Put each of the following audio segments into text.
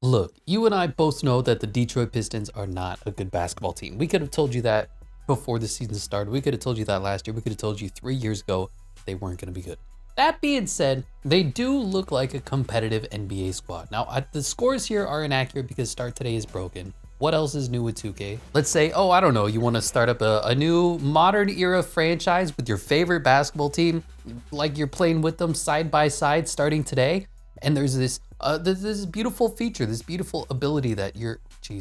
Look, you and I both know that the Detroit Pistons are not a good basketball team. We could have told you that before the season started. We could have told you that last year. We could have told you 3 years ago they weren't going to be good. That being said, they do look like a competitive NBA squad. Now, the scores here are inaccurate because Start Today is broken. What else is new with 2K? Let's say, oh, I don't know, you want to start up a new modern era franchise with your favorite basketball team, like you're playing with them side by side starting today. And there's this beautiful feature, this beautiful ability that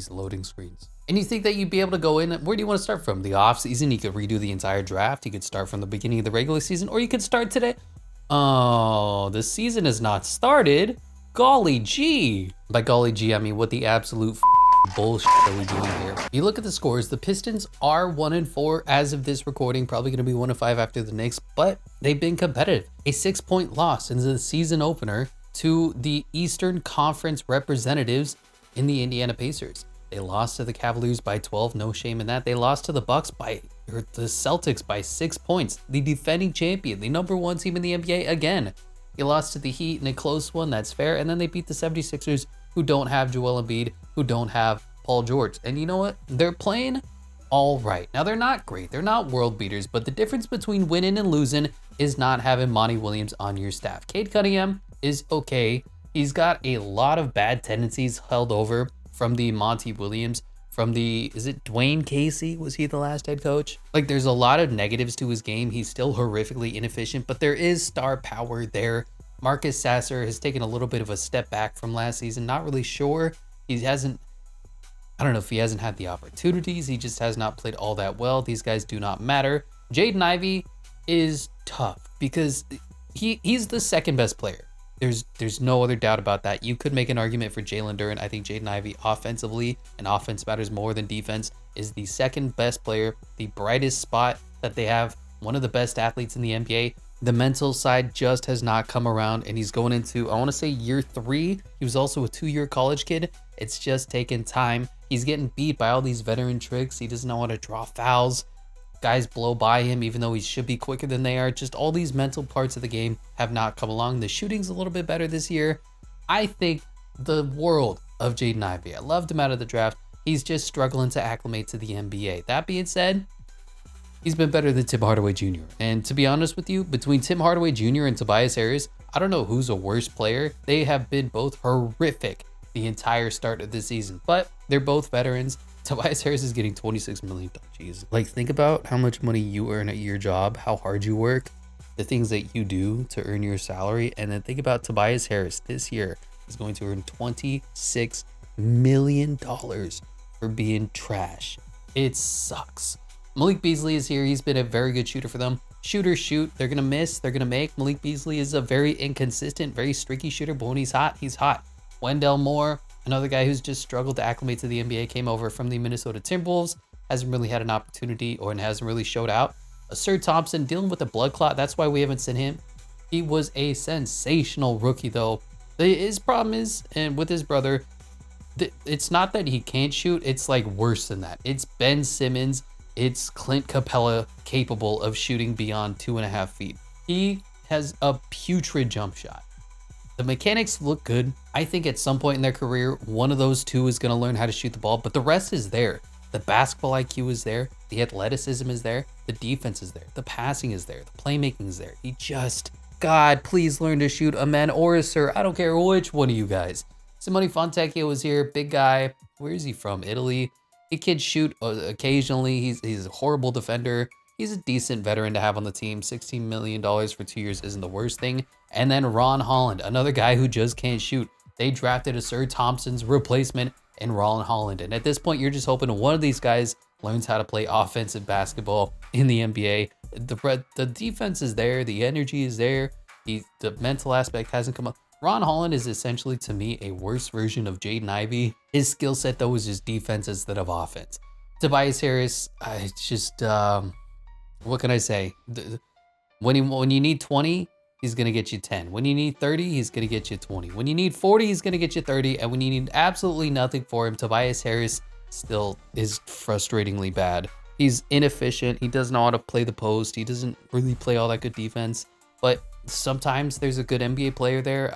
loading screens. And you think that you'd be able to go in, where do you want to start from? The off season, you could redo the entire draft. You could start from the beginning of the regular season, or you could start today. Oh, the season has not started. Golly gee. By golly gee, I mean what the absolute bullshit are we doing here? You look at the scores, the Pistons are 1-4 as of this recording, probably gonna be 1-5 after the Knicks, but they've been competitive. A 6-point loss in the season opener to the Eastern Conference representatives in the Indiana Pacers. They lost to the Cavaliers by 12, no shame in that. They lost to the Celtics by 6 points. The defending champion, the #1 team in the NBA again. They lost to the Heat in a close one, that's fair. And then they beat the 76ers, who don't have Joel Embiid, who don't have Paul George. And you know what? They're playing all right. Now, they're not great. They're not world beaters, but the difference between winning and losing is not having Monty Williams on your staff. Cade Cunningham is okay. He's got a lot of bad tendencies held over from the Monty Williams, is it Dwayne Casey? Was he the last head coach? Like, there's a lot of negatives to his game. He's still horrifically inefficient, but there is star power there. Marcus Sasser has taken a little bit of a step back from last season. Not really sure. I don't know if he hasn't had the opportunities. He just has not played all that well. These guys do not matter. Jaden Ivey is tough because he's the second best player. There's no other doubt about that. You could make an argument for Jalen Duren. I think Jaden Ivey offensively, and offense matters more than defense, is the second best player, the brightest spot that they have, one of the best athletes in the NBA. The mental side just has not come around, and he's going into, I want to say, year 3. He was also a 2-year college kid. It's just taken time. He's getting beat by all these veteran tricks. He doesn't know how to draw fouls. Guys blow by him even though he should be quicker than they are. Just all these mental parts of the game have not come along. The shooting's a little bit better this year. I think the world of Jaden Ivey. I loved him out of the draft. He's just struggling to acclimate to the NBA. That being said, he's been better than Tim Hardaway Jr. And to be honest with you, between Tim Hardaway Jr. and Tobias Harris, I don't know who's a worse player. They have been both horrific the entire start of the season, but they're both veterans. Tobias Harris is getting $26 million. Jeez. Like, think about how much money you earn at your job, how hard you work, the things that you do to earn your salary, and then think about Tobias Harris this year is going to earn $26 million for being trash. It sucks. Malik Beasley is here. He's been a very good shooter for them. Shooters shoot. They're going to miss. They're going to make. Malik Beasley is a very inconsistent, very streaky shooter, but when he's hot, he's hot. Wendell Moore, another guy who's just struggled to acclimate to the NBA, came over from the Minnesota Timberwolves, hasn't really had an opportunity or hasn't really showed out. Sir Thompson dealing with a blood clot. That's why we haven't seen him. He was a sensational rookie, though. His problem is, and with his brother, it's not that he can't shoot. It's like worse than that. It's Ben Simmons. It's Clint Capella capable of shooting beyond 2.5 feet. He has a putrid jump shot. The mechanics look good. I think at some point in their career, one of those two is going to learn how to shoot the ball, but the rest is there. The basketball IQ is there. The athleticism is there. The defense is there. The passing is there. The playmaking is there. God, please learn to shoot, a man or a sir. I don't care which one of you guys. Simone Fontecchio was here. Big guy. Where is he from? Italy. He can shoot occasionally. He's a horrible defender. He's a decent veteran to have on the team. $16 million for 2 years isn't the worst thing. And then Ron Holland, another guy who just can't shoot. They drafted a Sir Thompson's replacement in Ron Holland. And at this point, you're just hoping one of these guys learns how to play offensive basketball in the NBA. The defense is there. The energy is there. The mental aspect hasn't come up. Ron Holland is essentially, to me, a worse version of Jaden Ivey. His skill set, though, is just defense instead of offense. Tobias Harris, what can I say? When you need 20, he's going to get you 10. When you need 30, he's going to get you 20. When you need 40, he's going to get you 30. And when you need absolutely nothing for him, Tobias Harris still is frustratingly bad. He's inefficient. He doesn't know how to play the post. He doesn't really play all that good defense. But sometimes there's a good NBA player there.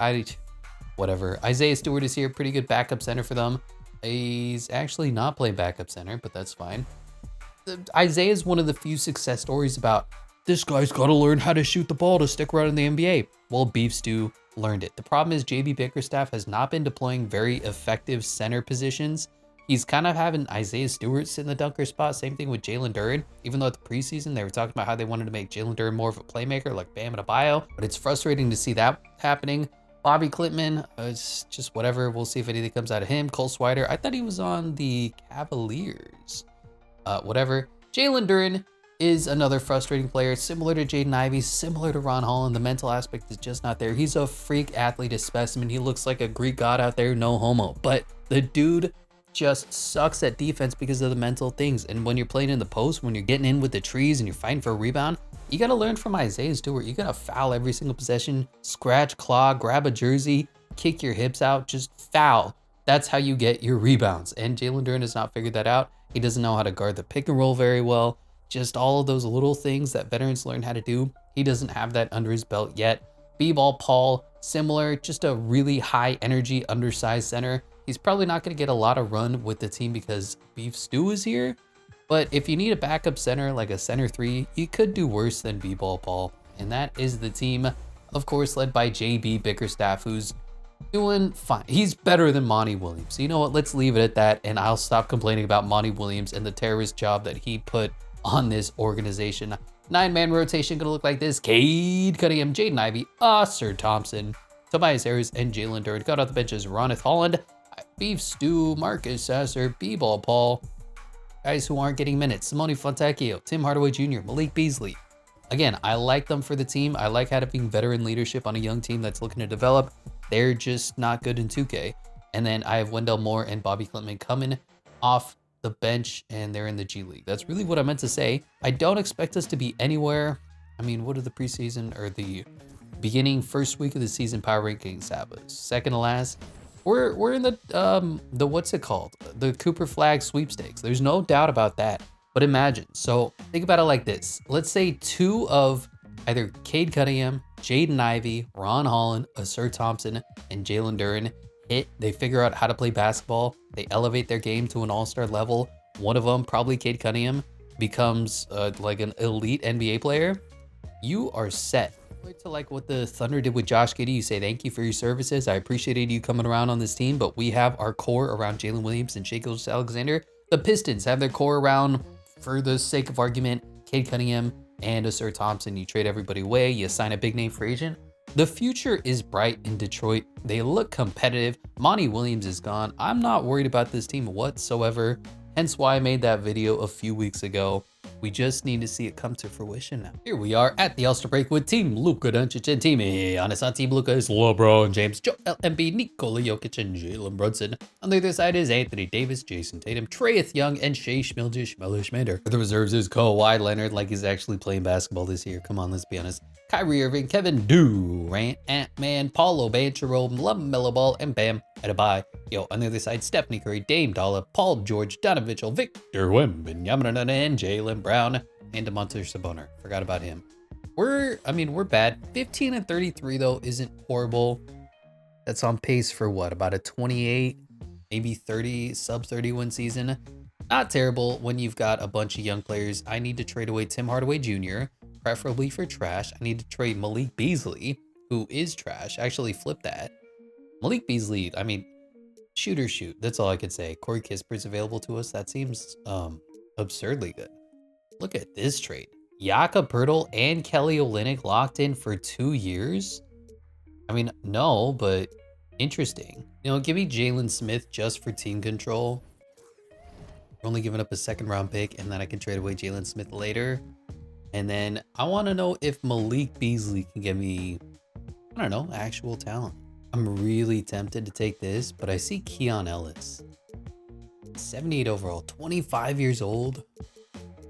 whatever. Isaiah Stewart is here, pretty good backup center for them. He's actually not playing backup center, but that's fine. Isaiah is one of the few success stories about this guy's got to learn how to shoot the ball to stick around in the NBA. Well, Beef Stew learned it. The problem is JB Bickerstaff has not been deploying very effective center positions. He's kind of having Isaiah Stewart sit in the dunker spot. Same thing with Jalen Duren. Even though at the preseason, they were talking about how they wanted to make Jalen Duren more of a playmaker like Bam Adebayo, but it's frustrating to see that happening. Bobby Clintman, it's just whatever. We'll see if anything comes out of him. Cole Swider, I thought he was on the Cavaliers. Whatever. Jalen Duren is another frustrating player, similar to Jaden Ivey, similar to Ron Holland. The mental aspect is just not there. He's a freak athlete, a specimen. He looks like a Greek god out there, no homo. But the dude just sucks at defense because of the mental things. And when you're playing in the post, when you're getting in with the trees and you're fighting for a rebound, you got to learn from Isaiah Stewart. You got to foul every single possession, scratch, claw, grab a jersey, kick your hips out, just foul. That's how you get your rebounds. And Jalen Duren has not figured that out. He doesn't know how to guard the pick and roll very well. Just all of those little things that veterans learn how to do. He doesn't have that under his belt yet. B-Ball Paul, similar, just a really high energy, undersized center. He's probably not going to get a lot of run with the team because Beef Stew is here. But if you need a backup center, like a center 3, you could do worse than B-Ball Paul. And that is the team, of course, led by JB Bickerstaff, who's doing fine. He's better than Monty Williams. So you know what? Let's leave it at that. And I'll stop complaining about Monty Williams and the terrorist job that he put on this organization. 9-man rotation gonna look like this. Cade Cunningham, Jaden Ivey, Sir Thompson, Tobias Harris, and Jalen Duren. Got off the benches, Ronith Holland, Beef Stew, Marcus Sasser, B-Ball Paul. Guys who aren't getting minutes. Simone Fontecchio, Tim Hardaway Jr., Malik Beasley. Again, I like them for the team. I like having veteran leadership on a young team that's looking to develop. They're just not good in 2K. And then I have Wendell Moore and Bobby Clintman coming off the bench, and they're in the G League. That's really what I meant to say. I don't expect us to be anywhere. I mean, what are the preseason or the beginning first week of the season power rankings have us? Second to last. We're in the what's it called? The Cooper Flag sweepstakes. There's no doubt about that. But imagine, so think about it like this. Let's say 2 of either Cade Cunningham, Jaden Ivey, Ron Holland, Sir Thompson, and Jalen Duren hit. They figure out how to play basketball. They elevate their game to an all-star level. One of them, probably Cade Cunningham, becomes like an elite NBA player. You are set. To like what the Thunder did with Josh Giddey, you say thank you for your services. I appreciated you coming around on this team, but we have our core around Jalen Williams and Shai Gilgeous-Alexander. The Pistons have their core around, for the sake of argument, Cade Cunningham and Sir Thompson. You trade everybody away, you sign a big name free agent. The future is bright in Detroit. They look competitive. Monty Williams is gone. I'm not worried about this team whatsoever. Hence why I made that video a few weeks ago. We just need to see it come to fruition now. Here we are at the All-Star break with Team Luka Doncic and Team Giannis. On Team Luka is LeBron James, Joel Embiid, Nikola Jokic, and Jalen Brunson. On the other side is Anthony Davis, Jason Tatum, Trae Young, and Shai Gilgeous-Alexander. For the reserves is Kawhi Leonard, like he's actually playing basketball this year. Come on, let's be honest. Kyrie Irving, Kevin Durant, Ant-Man, Paulo Banchero, LaMelo Ball, and Bam Adebayo. On the other side, Stephanie Curry, Dame Dolla, Paul George, Donovan Mitchell, Victor Wembanyama, and Jaylen Brown, and Domantas Sabonis. Forgot about him. We're bad. 15 and 33 though isn't horrible. That's on pace for what? About a 28, maybe 30, sub 31 season. Not terrible when you've got a bunch of young players. I need to trade away Tim Hardaway Jr., preferably for trash. I need to trade Malik Beasley, who is trash. Actually, flip that. Malik Beasley, I mean, shoot or shoot. That's all I could say. Corey Kisper's available to us. That seems absurdly good. Look at this trade. Jakob Poeltl and Kelly Olynyk locked in for 2 years. I mean, no, but interesting. You know, give me Jalen Smith just for team control. We're only giving up a 2nd round pick, and then I can trade away Jalen Smith later. And then I want to know if Malik Beasley can give me, I don't know, actual talent. I'm really tempted to take this, but I see Keon Ellis. 78 overall, 25 years old.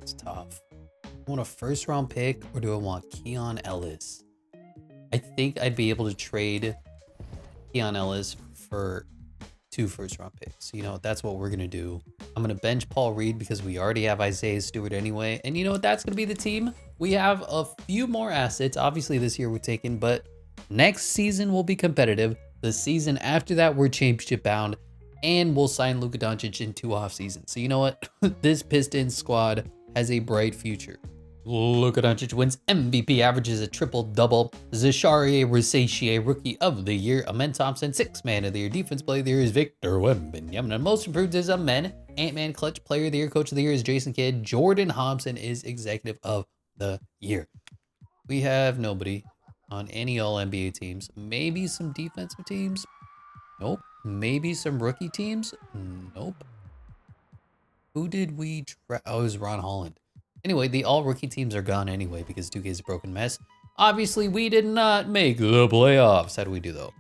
It's tough. I want a 1st round pick, or do I want Keon Ellis? I think I'd be able to trade Keon Ellis for 2 1st round picks. So, you know, that's what we're going to do. I'm going to bench Paul Reed because we already have Isaiah Stewart anyway. And you know what? That's going to be the team. We have a few more assets. Obviously, this year we're taking, but next season will be competitive. The season after that, we're championship bound, and we'll sign Luka Doncic in 2 off seasons. So you know what? This Pistons squad has a bright future. Luka Doncic wins MVP, averages a triple-double. Zachariah Risacier, Rookie of the Year. Amen Thompson, 6th Man of the Year. Defense Player of the Year is Victor Wembanyama. Most Improved is Amen. Ant-Man Clutch Player of the Year. Coach of the Year is Jason Kidd. Jordan Hobson is Executive of the Year. We have nobody on any All-NBA teams. Maybe some defensive teams. Nope. Maybe some rookie teams. Nope. Who did we try? Oh, it was Ron Holland. Anyway, the all-rookie teams are gone anyway because 2K is a broken mess. Obviously, we did not make the playoffs. How did we do, though?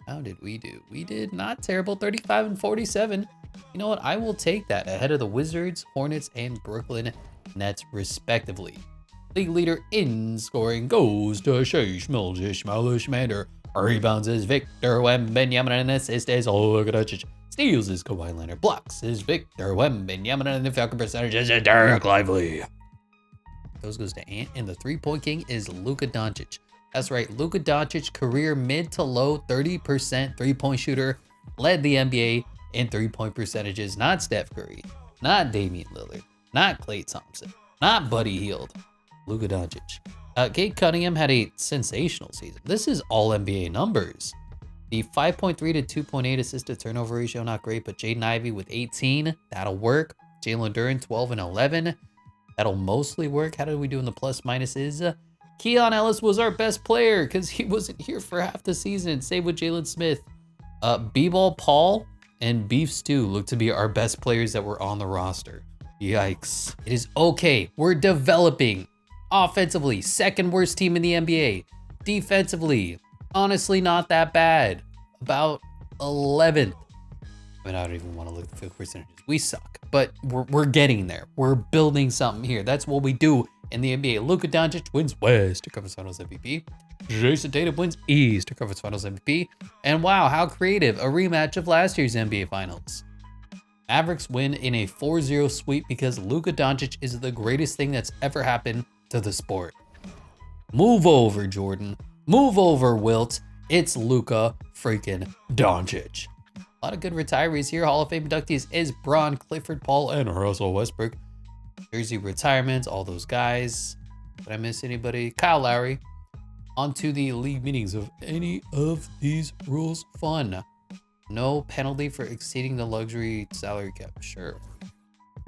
How did we do? We did not terrible. 35 and 47. You know what? I will take that ahead of the Wizards, Hornets, and Brooklyn Nets, respectively. League leader in scoring goes to Shea Schmelder. Rebounds is Victor Wembanyama, and assist is Luka Doncic. Steals is Kawhi Leonard. Blocks is Victor Wembanyama, and the Falcon percentage is Derek Lively. Those goes to Ant, and the 3-point king is Luka Doncic. That's right, Luka Doncic, career mid to low 30% 3-point shooter, led the NBA in 3-point percentages. Not Steph Curry, not Damian Lillard, not Klay Thompson, not Buddy Hield. Luka Doncic. Cade Cunningham had a sensational season. This is all NBA numbers. The 5.3 to 2.8 assist to turnover ratio, not great, but Jaden Ivey with 18, that'll work. Jalen Duren, 12 and 11. That'll mostly work. How did we do in the plus minuses? Keon Ellis was our best player because he wasn't here for half the season. Same with Jalen Smith. B-Ball Paul and Beef Stew look to be our best players that were on the roster. Yikes. It is okay. We're developing. Offensively, second worst team in the NBA. Defensively, honestly not that bad. About 11th. I mean, I don't even want to look at the field percentages. We suck, but we're getting there. We're building something here. That's what we do in the NBA. Luka Doncic wins Western Conference Finals MVP. Jason Tatum wins Eastern Conference Finals MVP. And wow, how creative. A rematch of last year's NBA Finals. Mavericks win in a 4-0 sweep because Luka Doncic is the greatest thing that's ever happened to the sport. Move over, Jordan. Move over, Wilt. It's Luka freaking Doncic. A lot of good retirees here. Hall of Fame inductees is Bron, Clifford, Paul, and Russell Westbrook. Jersey retirements, all those guys. Did I miss anybody? Kyle Lowry. On to the league meetings of any of these rules. Fun. No penalty for exceeding the luxury salary cap. Sure.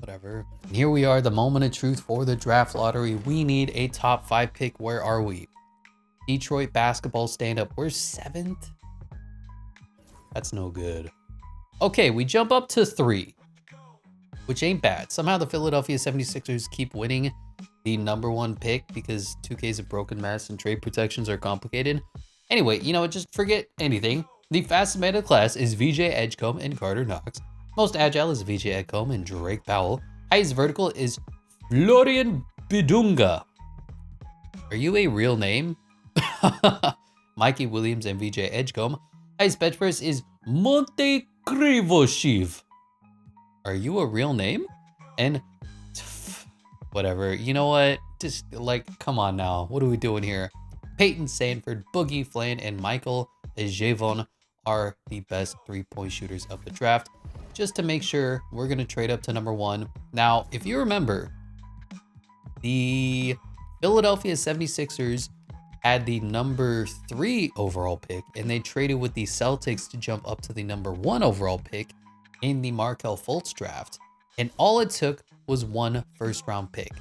Whatever. And here we are, the moment of truth for the draft lottery. We need a top 5 pick. Where are we? Detroit basketball stand up. We're 7th. That's no good. Okay, we jump up to 3, which ain't bad. Somehow the Philadelphia 76ers keep winning the #1 pick because 2K is a broken mess and trade protections are complicated. Anyway, you know what? Just forget anything. The fastest man of the class is VJ Edgecombe and Carter Knox. Most agile is VJ Edgecombe and Drake Powell. Highest vertical is Florian Bidunga. Are you a real name? Mikey Williams and VJ Edgecombe. Highest bench press is Monte Krivoshiv. Are you a real name? And whatever. You know what? Just like, come on now. What are we doing here? Peyton Sanford, Boogie Flynn, and Michael Ejevon are the best 3-point shooters of the draft. Just to make sure, we're going to trade up to #1. Now, if you remember, the Philadelphia 76ers had the #3 overall pick, and they traded with the Celtics to jump up to the #1 overall pick in the Markelle Fultz draft. And all it took was 1 first-round pick.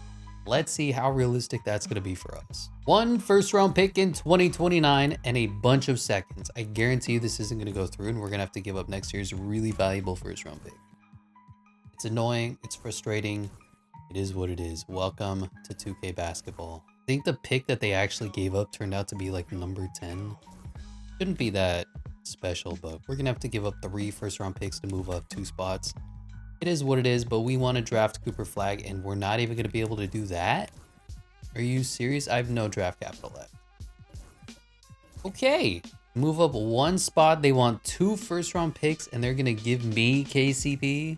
Let's see how realistic that's going to be for us. 1 first-round pick in 2029 and a bunch of seconds. I guarantee you this isn't going to go through, and we're going to have to give up next year's really valuable first-round pick. It's annoying. It's frustrating. It is what it is. Welcome to 2K basketball. I think the pick that they actually gave up turned out to be like #10. Shouldn't be that special, but we're going to have to give up 3 first-round picks to move up 2 spots. It is what it is, but we want to draft Cooper Flag, and we're not even going to be able to do that? Are you serious? I have no draft capital left. Okay. Move up 1 spot. They want 2 first-round picks, and they're going to give me KCP?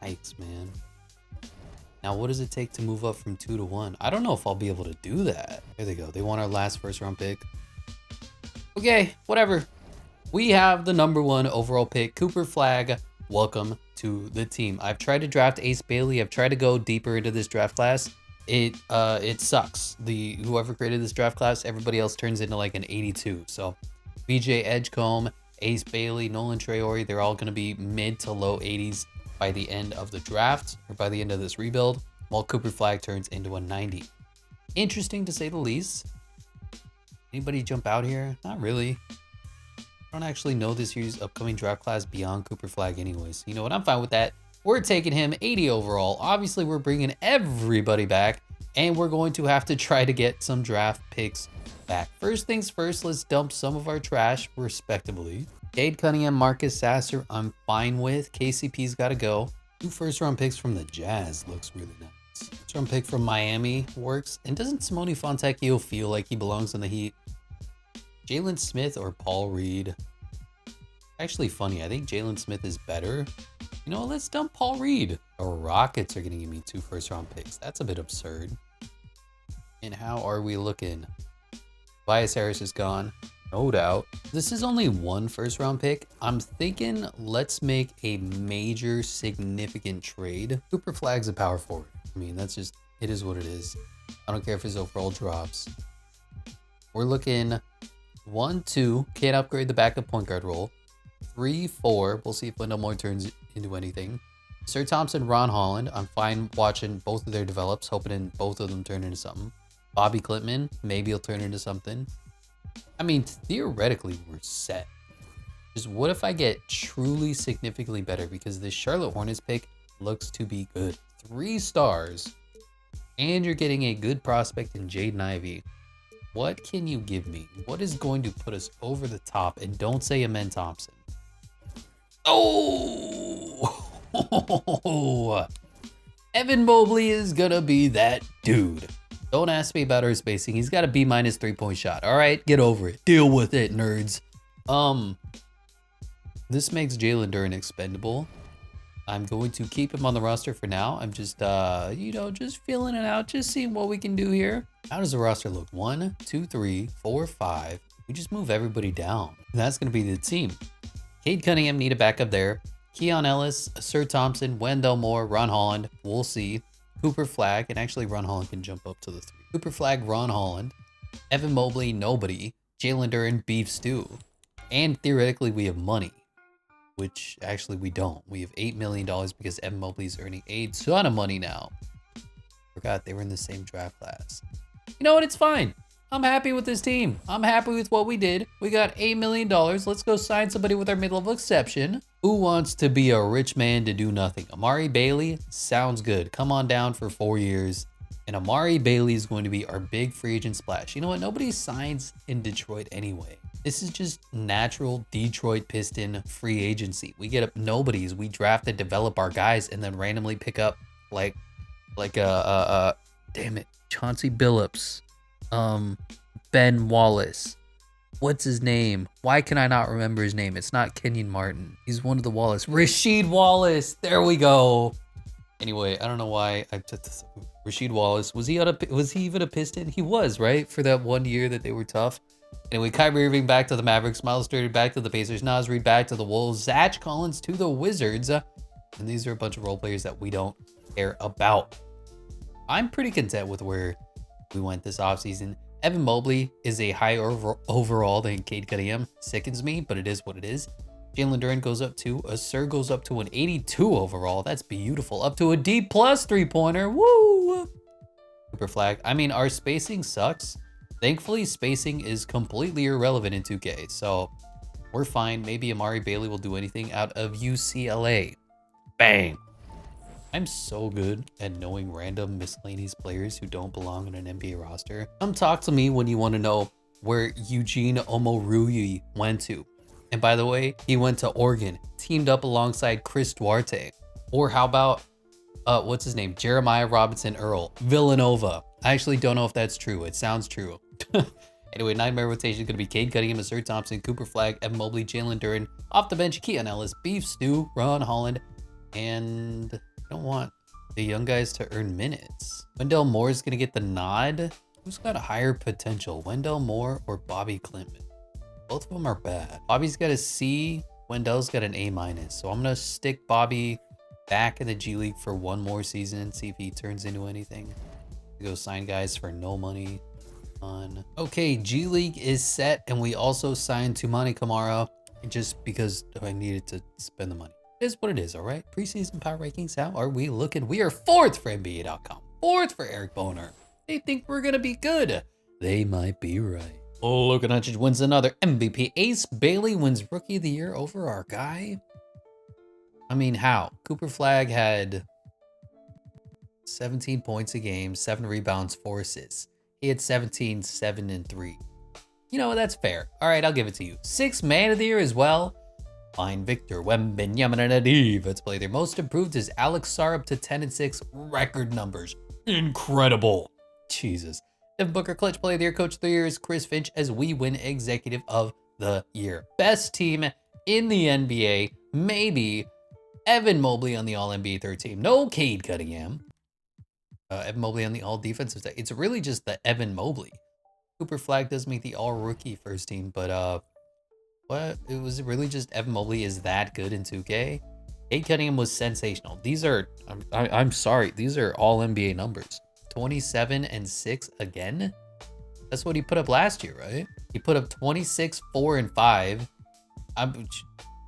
Yikes, man. Now, what does it take to move up from 2 to 1? I don't know if I'll be able to do that. There they go. They want our last first-round pick. Okay, whatever. we have the #1 overall pick, Cooper Flagg. Welcome to the team. I've tried to draft Ace Bailey. I've tried to go deeper into this draft class. It sucks. Whoever created this draft class, everybody else turns into like an 82. So BJ Edgecombe, Ace Bailey, Nolan Traore, they're all going to be mid to low 80s by the end of the draft, or by the end of this rebuild, while Cooper Flagg turns into a 90. Interesting to say the least. Anybody jump out here? Not really. I don't actually know this year's upcoming draft class beyond Cooper Flagg anyways. You know what? I'm fine with that. We're taking him 80 overall. Obviously, we're bringing everybody back, and we're going to have to try to get some draft picks back. First things first, let's dump some of our trash respectively. Cade Cunningham, Marcus Sasser, I'm fine with. KCP's got to go. 2 first-round picks from the Jazz looks really nice. First-round pick from Miami works. And doesn't Simone Fontecchio feel like he belongs in the Heat? Jalen Smith or Paul Reed? Actually funny, I think Jalen Smith is better. You know, let's dump Paul Reed. The Rockets are going to give me 2 first-round picks. That's a bit absurd. And how are we looking? Tobias Harris is gone. No doubt. This is only 1 first-round pick. I'm thinking let's make a major significant trade. Cooper Flagg's a power forward. I mean, that's just, it is what it is. I don't care if his overall drops. We're looking 1, 2, can't upgrade the backup point guard role. 3, 4, we'll see if Wendell Moore turns into anything. Sir Thompson, Ron Holland, I'm fine watching both of their develops, hoping both of them turn into something. Bobby Clipman, maybe he'll turn into something. I mean, theoretically, we're set. Just what if I get truly significantly better? Because this Charlotte Hornets pick looks to be good. 3 stars, and you're getting a good prospect in Jaden Ivey. What can you give me? What is going to put us over the top? And don't say Amen Thompson. Oh! Evan Mobley is gonna be that dude. Don't ask me about our spacing. He's got a B- 3-point shot. All right, get over it. Deal with it, nerds. This makes Jalen Duren expendable. I'm going to keep him on the roster for now. I'm just, you know, just feeling it out, just seeing what we can do here. How does the roster look? 1, 2, 3, 4, 5. We just move everybody down. And that's going to be the team. Cade Cunningham need a backup there. Keon Ellis, Sir Thompson, Wendell Moore, Ron Holland. We'll see. Cooper Flagg, and actually Ron Holland can jump up to the 3. Cooper Flagg, Ron Holland, Evan Mobley, nobody. Jalen Duren, beef stew. And theoretically, we have money. Which actually we don't. We have $8 million because Evan Mobley's earning a ton of money now. Forgot they were in the same draft class. You know what? It's fine. I'm happy with this team. I'm happy with what we did. We got $8 million. Let's go sign somebody with our mid-level exception. Who wants to be a rich man to do nothing? Amari Bailey sounds good. Come on down for 4 years. And Amari Bailey is going to be our big free agent splash. You know what? Nobody signs in Detroit anyway. This is just natural Detroit Piston free agency. We get up nobodies. We draft and develop our guys and then randomly pick up like damn it, Chauncey Billups, Ben Wallace. What's his name? Why can I not remember his name? It's not Kenyon Martin. He's one of the Wallace. Rasheed Wallace. There we go. Anyway, I don't know why I took this. Rasheed Wallace. Was he even a Piston? He was, right? For that 1 year that they were tough. Anyway, Kyrie Irving back to the Mavericks. Miles Turner back to the Pacers. Naz Reid back to the Wolves. Zach Collins to the Wizards. And these are a bunch of role players that we don't care about. I'm pretty content with where we went this offseason. Evan Mobley is a higher overall than Cade Cunningham. Sickens me, but it is what it is. Jalen Duren goes up to, Sir goes up to an 82 overall. That's beautiful. Up to a D+ 3-pointer. Woo! Cooper Flagg. I mean, our spacing sucks. Thankfully, spacing is completely irrelevant in 2K. So we're fine. Maybe Amari Bailey will do anything out of UCLA. Bang. I'm so good at knowing random miscellaneous players who don't belong on an NBA roster. Come talk to me when you want to know where Eugene Omoruyi went to. And by the way, he went to Oregon, teamed up alongside Chris Duarte. Or how about, what's his name? Jeremiah Robinson Earl, Villanova. I actually don't know if that's true. It sounds true. Anyway, 9-man rotation is going to be Cade Cunningham, Sir Thompson, Cooper Flagg, Evan Mobley, Jalen Duren. Off the bench, Keon Ellis, Beef Stew, Ron Holland, and I don't want the young guys to earn minutes. Wendell Moore is going to get the nod. Who's got a higher potential, Wendell Moore or Bobby Clipman? Both of them are bad. Bobby's got a C. Wendell's got an A-. So I'm going to stick Bobby back in the G League for one more season. See if he turns into anything. Go sign guys for no money. Okay, G League is set. And we also signed Tumani Kamara just because I needed to spend the money. It is what it is, all right? Preseason power rankings, how are we looking? We are 4th for NBA.com. 4th for Eric Boner. They think we're going to be good. They might be right. Luka Doncic wins another MVP. Ace Bailey wins Rookie of the Year over our guy. I mean, how? Cooper Flag had 17 points a game, 7 rebounds, 4 assists. He had 17, 7, and 3. You know, that's fair. All right, I'll give it to you. 6th Man of the Year as well. Fine, Victor Wembanyama. Let's play. Their most improved is Alex Sarr up to 10 and 6. Record numbers. Incredible. Jesus. Devin Booker, Clutch Player of the Year, Coach of the Year is Chris Finch as we win Executive of the Year. Best team in the NBA, maybe Evan Mobley on the All-NBA 3rd team. No Cade Cunningham. Evan Mobley on the All-Defensive side. It's really just the Evan Mobley. Cooper Flag does make the All-Rookie 1st team, but what? It was really just Evan Mobley is that good in 2K. Cade Cunningham was sensational. These are, I'm sorry, these are All-NBA numbers. 27 and 6 again. That's what he put up last year, right? He put up 26, 4, and 5. Come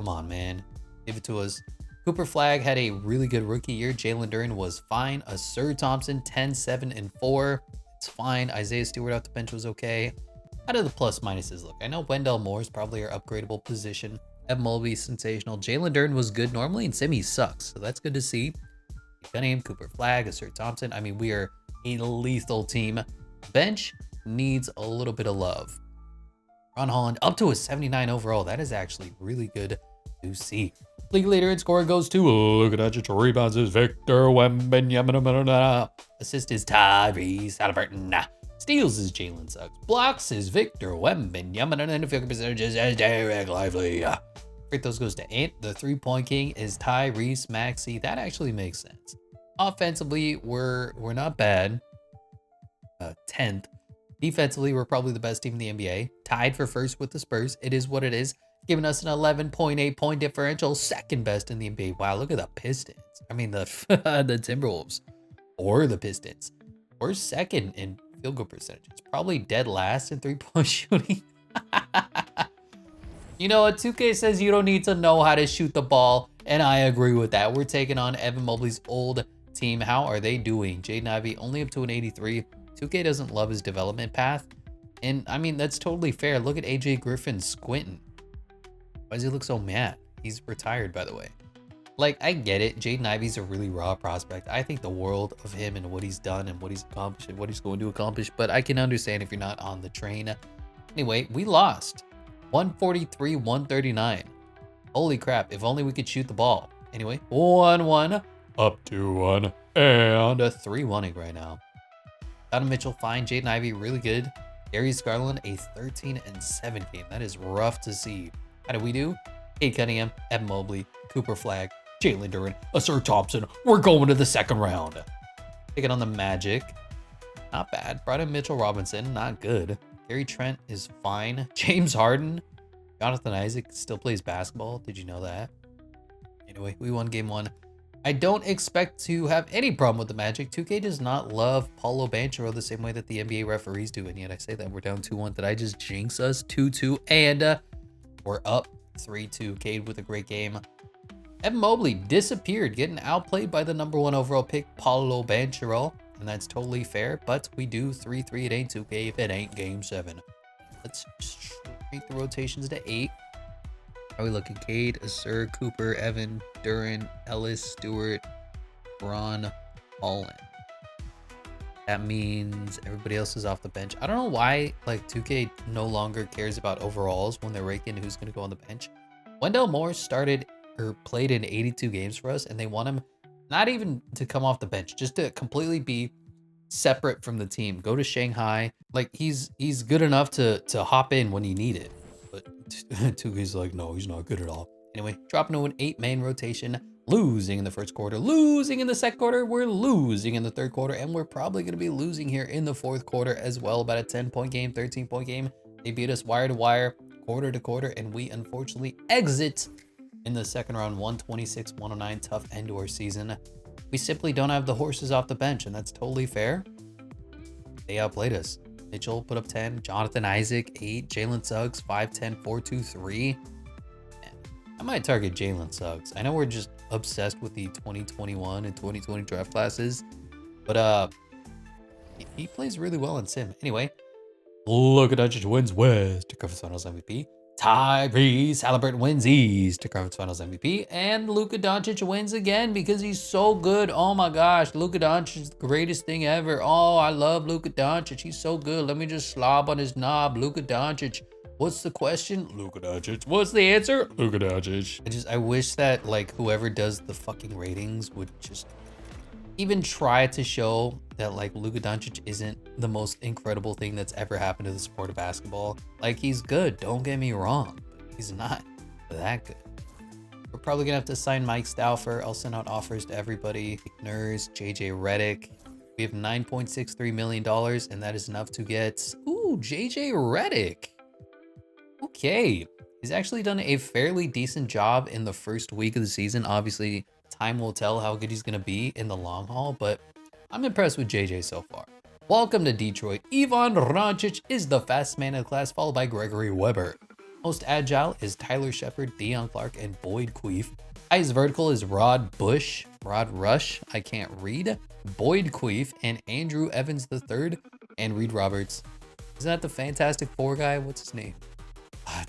on, man. Give it to us. Cooper Flag had a really good rookie year. Jalen Duren was fine. Asur Thompson, 10, 7, and 4. It's fine. Isaiah Stewart off the bench was okay. How do the plus minuses look? I know Wendell Moore is probably our upgradable position. Evan Mobley, sensational. Jalen Duren was good normally, and Simi sucks. So that's good to see. Cunningham, Cooper Flag, Asur Thompson. I mean, we are a lethal team. Bench needs a little bit of love. Ron Holland up to a 79 overall. That is actually really good to see. League leader in scoring goes to Luka Doncic. Rebounds is Victor Wembanyama. Assist is Tyrese Halliburton. Steals is Jalen Suggs. Blocks is Victor Wembanyama. And the field percentages is Derek Lively. Free throws goes to Ant. The 3-point king is Tyrese Maxey. That actually makes sense. Offensively, we're not bad. 10th. Defensively, we're probably the best team in the NBA. Tied for 1st with the Spurs. It is what it is. Giving us an 11.8 point differential. 2nd best in the NBA. Wow, look at the Pistons. I mean, the Timberwolves. Or the Pistons. We're 2nd in field goal percentages. Probably dead last in 3-point shooting. You know what? 2K says you don't need to know how to shoot the ball. And I agree with that. We're taking on Evan Mobley's old team. How are they doing? Jaden Ivey only up to an 83. 2K doesn't love his development path. And I mean, that's totally fair. Look at AJ Griffin squinting. Why does he look so mad? He's retired, by the way. Like, I get it. Jaden Ivey's a really raw prospect. I think the world of him and what he's done and what he's accomplished and what he's going to accomplish. But I can understand if you're not on the train. Anyway, we lost. 143-139. Holy crap. If only we could shoot the ball. Anyway, 1-1. Up 2-1. And a 3-1 right now. Donovan Mitchell, fine. Jaden Ivey, really good. Darius Garland, a 13-7 game. That is rough to see. How do we do? Cade Cunningham, Evan Mobley, Cooper Flag, Jalen Duren, Asur Thompson. We're going to the 2nd round. Taking on the Magic. Not bad. Brought in Mitchell Robinson. Not good. Gary Trent is fine. James Harden. Jonathan Isaac still plays basketball. Did you know that? Anyway, we won game 1. I don't expect to have any problem with the Magic. 2K does not love Paulo Banchero the same way that the NBA referees do. And yet I say that we're down 2-1. Did I just jinx us? 2-2. And we're up 3-2. Cade with a great game. Evan Mobley disappeared, getting outplayed by the #1 overall pick, Paulo Banchero. And that's totally fair. But we do 3-3. It ain't 2K if it ain't game 7. Let's shrink the rotations to 8. Are we looking? Cade, Asur, Cooper, Evan, Duren, Ellis, Stewart, Ron, Holland. That means everybody else is off the bench. I don't know why like 2K no longer cares about overalls when they're raking who's going to go on the bench. Wendell Moore started or played in 82 games for us, and they want him not even to come off the bench, just to completely be separate from the team. Go to Shanghai. Like he's good enough to hop in when you need it. But 2K's like, no, he's not good at all. Anyway, dropping to an 8-man rotation, losing in the 1st quarter, losing in the 2nd quarter, we're losing in the 3rd quarter, and we're probably going to be losing here in the 4th quarter as well. About a 10-point game, 13-point game. They beat us wire to wire. quarter to quarter, and we unfortunately exit in the second round, 126-109, tough end to our season. We simply don't have the horses off the bench, and that's totally fair. They outplayed us. Mitchell put up 10, Jonathan Isaac 8, Jalen Suggs 5'10", 4'2", 3. I might target Jalen Suggs. I know we're just obsessed with the 2021 and 2020 draft classes, but he plays really well in Sim. Anyway, Luka Doncic wins West to Conference Finals MVP. Tyrese Halliburton wins East to Conference Finals MVP. And Luka Doncic wins again because he's so good. Oh my gosh, Luka Doncic is the greatest thing ever. Oh, I love Luka Doncic. He's so good. Let me just slob on his knob. Luka Doncic. What's the question? Luka Doncic. What's the answer? Luka Doncic. I wish that like whoever does the fucking ratings would just even try to show that like Luka Doncic isn't the most incredible thing that's ever happened to the sport of basketball. Like, he's good, don't get me wrong, but he's not that good. We're probably gonna have to sign Mike Stauffer. I'll send out offers to everybody. Nurse, JJ Redick. We have $9.63 million, and that is enough to get, ooh, JJ Redick. Okay, he's actually done a fairly decent job in the first week of the season. Obviously, time will tell how good he's going to be in the long haul, but I'm impressed with JJ so far. Welcome to Detroit. Ivan Rancic is the fastest man in the class, followed by Gregory Weber. Most agile is Tyler Shepard, Deion Clark, and Boyd Queef. Highest vertical is Rod Rush, I can't read, Boyd Queef, and Andrew Evans III, and Reed Roberts. Isn't that the Fantastic Four guy? What's his name?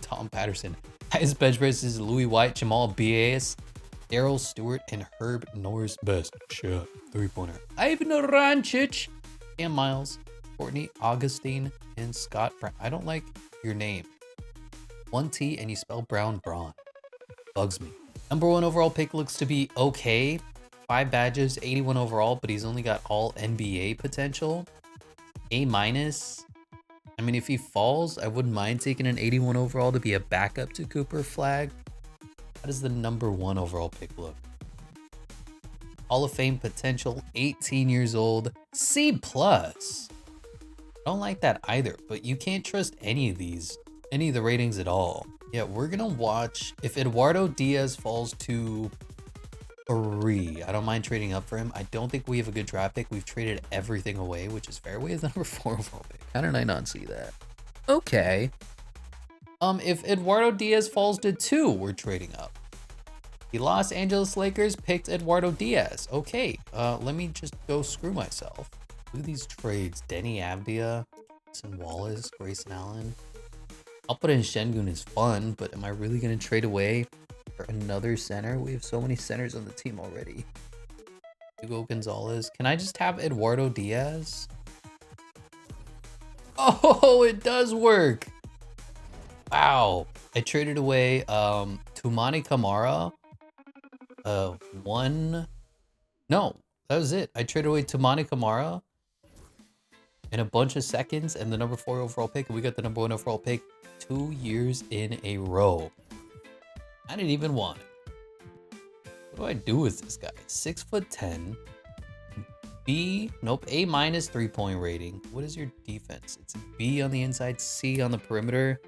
Tom Patterson. Highest bench press is Louis White, Jamal Bias, Daryl Stewart, and Herb Norris. Best shot three-pointer Ivan Rancic, Cam Miles, Courtney Augustine, and Scott Brown. I don't like your name. 1T and you spell Brown Braun. Bugs me. Number 1 overall pick looks to be okay. 5 badges, 81 overall, but he's only got all NBA potential. A-. I mean, if he falls, I wouldn't mind taking an 81 overall to be a backup to Cooper Flag. How does the number 1 overall pick look? Hall of Fame potential, 18 years old, C+. I don't like that either, but you can't trust any of the ratings at all. Yeah, we're gonna watch if Eduardo Diaz falls to 3. I don't mind trading up for him. I don't think we have a good draft pick. We've traded everything away, which is fair. We have the number 4 overall pick. How did I not see that? Okay. If Eduardo Diaz falls to 2, we're trading up. The Los Angeles Lakers picked Eduardo Diaz. Okay, let me just go screw myself. Look at these trades. Denny Avdia, Grayson Wallace, Grayson Allen. I'll put in Şengün is fun, but am I really gonna trade away for another center? We have so many centers on the team already. Hugo Gonzalez. Can I just have Eduardo Diaz? Oh, it does work. Wow. I traded away Toumani Camara. No, that was it. I traded away Toumani Camara and a bunch of seconds and the number 4 overall pick, and we got the number 1 overall pick 2 years in a row. I didn't even want it. What do I do with this guy? 6'10". B, nope, A- 3-point rating. What is your defense? It's B on the inside, C on the perimeter.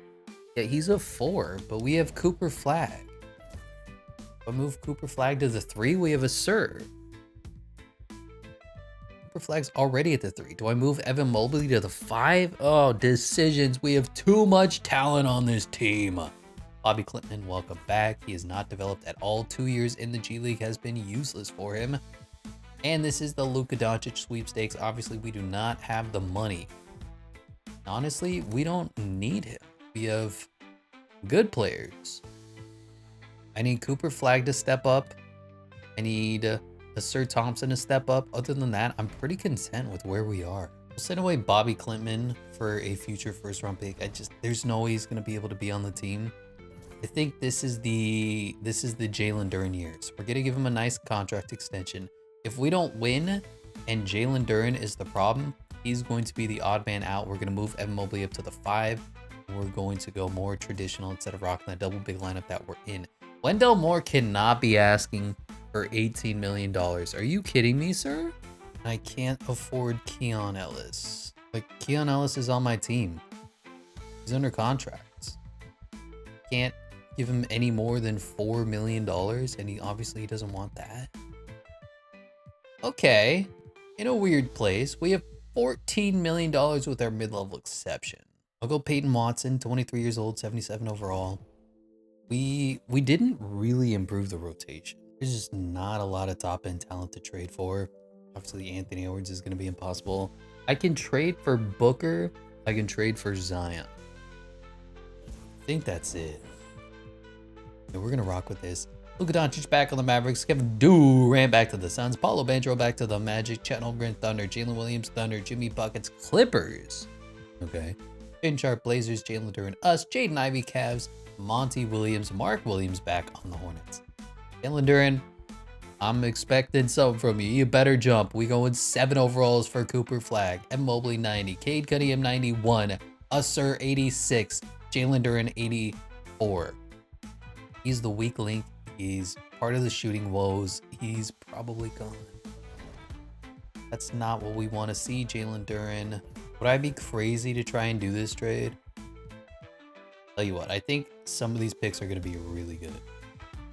Yeah, he's a 4, but we have Cooper Flag. If I move Cooper Flag to the 3, we have a Sir. Cooper Flag's already at the 3. Do I move Evan Mobley to the 5? Oh, decisions. We have too much talent on this team. Bobby Clinton, welcome back. He has not developed at all. 2 years in the G League has been useless for him. And this is the Luka Doncic sweepstakes. Obviously, we do not have the money. Honestly, we don't need him. We have good players. I need Cooper Flag to step up. I need a Sir Thompson to step up. Other than that, I'm pretty content with where we are. We'll send away Bobby Clinton for a future first-round pick. There's no way he's gonna be able to be on the team. I think this is the Jalen Duren years. We're gonna give him a nice contract extension. If we don't win and Jalen Duren is the problem, he's going to be the odd man out. We're gonna move Evan Mobley up to the 5. We're going to go more traditional instead of rocking the double big lineup that we're in. Wendell Moore cannot be asking for $18 million. Are you kidding me, sir? I can't afford Keon Ellis. Like, Keon Ellis is on my team. He's under contract. can't give him any more than $4 million, and he obviously doesn't want that. Okay, in a weird place, we have $14 million with our mid-level exception. I'll go Peyton Watson, 23 years old, 77 overall. We didn't really improve the rotation. There's just not a lot of top-end talent to trade for. Obviously, Anthony Edwards is going to be impossible. I can trade for Booker. I can trade for Zion. I think that's it. And we're going to rock with this. Luka Doncic back on the Mavericks. Kevin Durant back to the Suns. Paulo Banchero back to the Magic. Chet Holmgren Thunder. Jalen Williams Thunder. Jimmy Buckets Clippers. Okay. Jaden Sharp Blazers. Jalen Duren us. Jaden Ivey Cavs. Monty Williams. Mark Williams back on the Hornets. Jalen Duren, I'm expecting something from you. You better jump. We going 7 overalls for Cooper Flag. M. Mobley 90. Cade Cunningham 91. Usser 86. Jalen Duren 84. He's the weak link. He's part of the shooting woes. He's probably gone. That's not what we want to see, Jalen Duren. Would I be crazy to try and do this trade? Tell you what, I think some of these picks are going to be really good.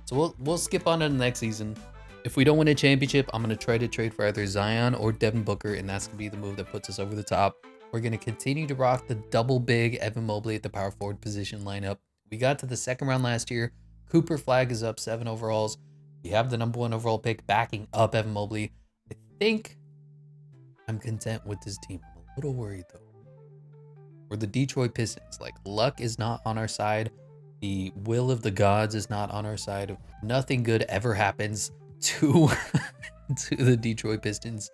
So we'll skip on to the next season. If we don't win a championship, I'm going to try to trade for either Zion or Devin Booker, and that's going to be the move that puts us over the top. We're going to continue to rock the double big Evan Mobley at the power forward position lineup. We got to the second round last year. Cooper Flag is up 7 overalls. We have the #1 overall pick backing up Evan Mobley. I think I'm content with this team. I'm a little worried though. We're the Detroit Pistons. Like, luck is not on our side. The will of the gods is not on our side. Nothing good ever happens to the Detroit Pistons.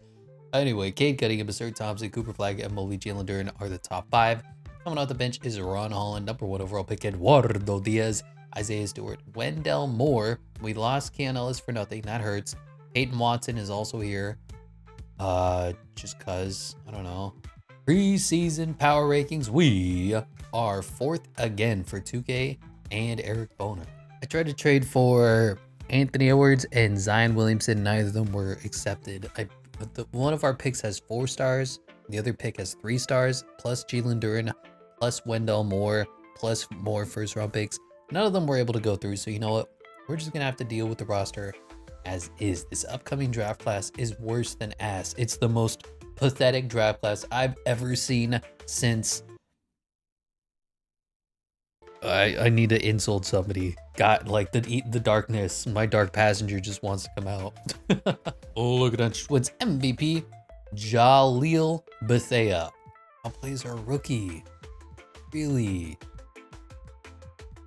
Anyway, Cade Cunningham, Absurd Thompson, Cooper Flag, and Mobley, Jalen Duren are the top 5. Coming off the bench is Ron Holland, #1 overall pick, Eduardo Diaz, Isaiah Stewart, Wendell Moore. We lost Keon Ellis for nothing. That hurts. Peyton Watson is also here. Just cause, I don't know. Preseason power rankings. We are 4th again for 2K and Eric Boner. I tried to trade for Anthony Edwards and Zion Williamson. Neither of them were accepted. One of our picks has 4 stars. The other pick has 3 stars, plus Jalen Duren, plus Wendell Moore, plus more first round picks. None of them were able to go through. So you know what? We're just going to have to deal with the roster as is. This upcoming draft class is worse than ass. It's the most pathetic draft class I've ever seen since... I need to insult somebody. Got like the darkness. My dark passenger just wants to come out. Oh, look at that. What's MVP? Jaleel Bethea. How plays our rookie? Really?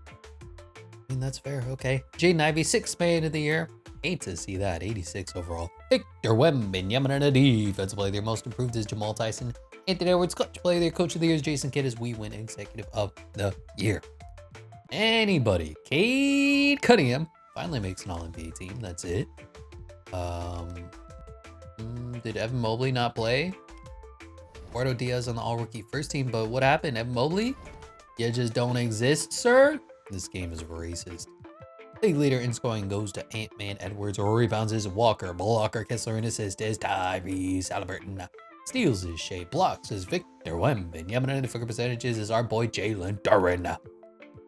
I mean, that's fair. Okay. Jaden Ivey, 6th man of the year. Hate to see that. 86 overall. Victor Wembanyama, defensive player. Their most improved is Jamal Tyson. Anthony Edwards, clutch player. Their coach of the year is Jason Kidd as we win executive of the year. Anybody. Cade Cunningham finally makes an all-NBA team. That's it. Did Evan Mobley not play? Eduardo Diaz on the all-rookie first team, but what happened? Evan Mobley? You just don't exist, sir? This game is racist. League leader in scoring goes to Ant-Man Edwards. Rebounds is Walker. Blocker Kessler, and assist is Tyrese Halliburton. Steals is Shea. Blocks is Victor Wembanyama. And the figure percentages is our boy Jalen Duren.